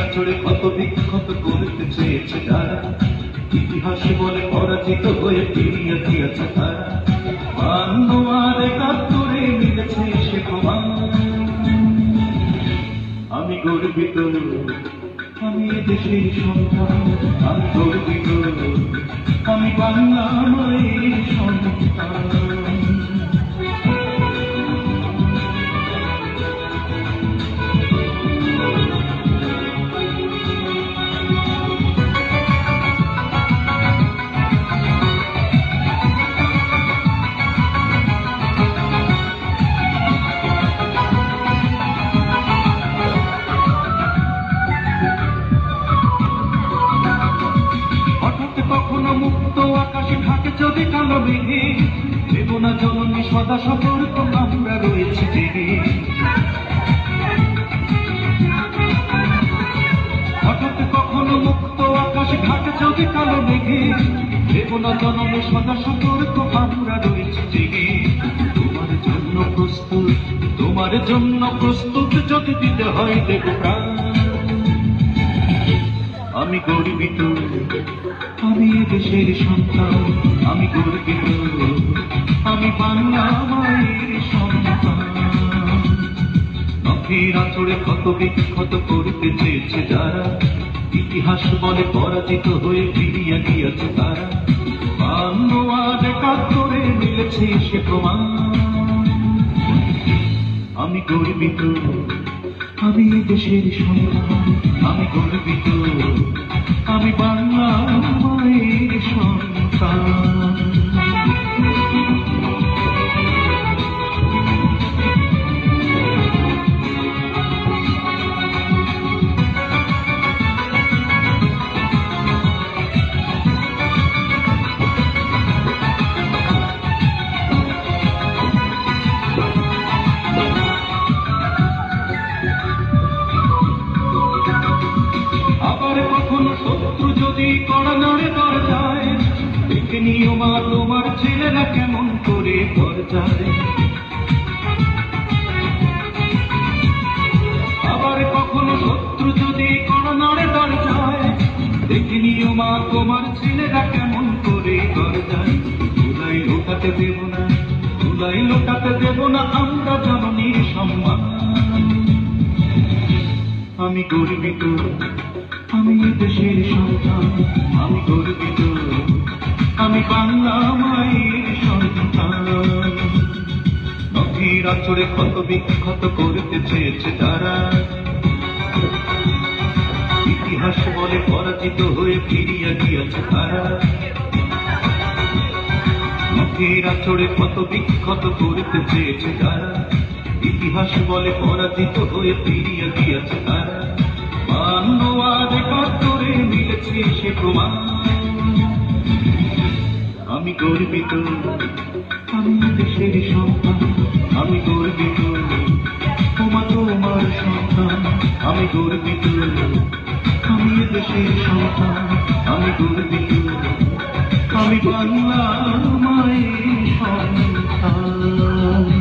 আচরে কত বিক্ষত করতে চেয়েছে যারা, ইতিহাস বলে পরাজিত হয়ে ফিরিয়ে দিয়েছে তারা। বান্ন আর একাত্তরে মিলেছে সে প্রমাণ। আমি গর্বিত, আমি দেশের সন্তান। আমি গর্বিত, আমি বাংলা মায়ের সন্তান। কখনো মুক্ত আকাশে থাকে যদি কালো মেঘে, দেব না জননী সদা সতর্ক, আমরা রয়েছি জেগে। হঠাৎ কখনো মুক্ত আকাশে থাকে যদি কালো মেঘে, দেব না জননী সদা সতর্ক, আমরা রয়েছি জেগে। তোমার জন্য প্রস্তুত, তোমার জন্য প্রস্তুত, যদি দিতে হয় দেব প্রাণ। আমি গর্বিত, আমি দেশের সন্তান। আমি গর্বিত, আমি বাংলা মায়ের সন্তান। নখের আঁচড়ে কত বিক্ষত করতে চেয়েছে যারা, ইতিহাস বলে পরাজিত হয়ে ফিরিয়ে গিয়েছে তারা। বান্ন আর একাত্তরে মিলেছে সে প্রমাণ। আমি গর্বিত, আমি দেশের সন্তান। আমি গর্বিত, আমি বাংলা মায়ের সন্তান। শত্রু যদি কড়া নড়ে দরজায়, দেখে নিও মা তোমার ছেলেরা কেমন করে দরজায়। আবার কখনো শত্রু যদি কড়া নড়ে দরজায়, দেখে নিও মা তোমার ছেলেরা কেমন করে দরজায়। ধুলাই লোটাতে দেব না, ধুলাই লোটাতে দেব না আমরা জননীর সম্মান। আমি গর্বিত, আমি দেশের সন্তান। আমি গর্বিত, আমি বাংলা মায়ের সন্তান। নখের আঁচড়ে কত বিক্ষত করতে চেয়েছে যারা, ইতিহাস বলে পরাজিত হয়ে ফিরিয়ে গিয়েছে তারা। নখের আঁচড়ে কত বিক্ষত করতে চেয়েছে যারা, ইতিহাস বলে পরাজিত হয়ে ফিরিয়ে গিয়েছে তারা। বান্ন আর একাত্তরে মিলেছে সে প্রমাণ। আমি গর্বিত, আমি দেশের সন্তান। আমি গর্বিত, তোমার সন্তান। আমি গর্বিত, আমি দেশের সন্তান। আমি গর্বিত, আমি বাংলা মায়ের সন্তান।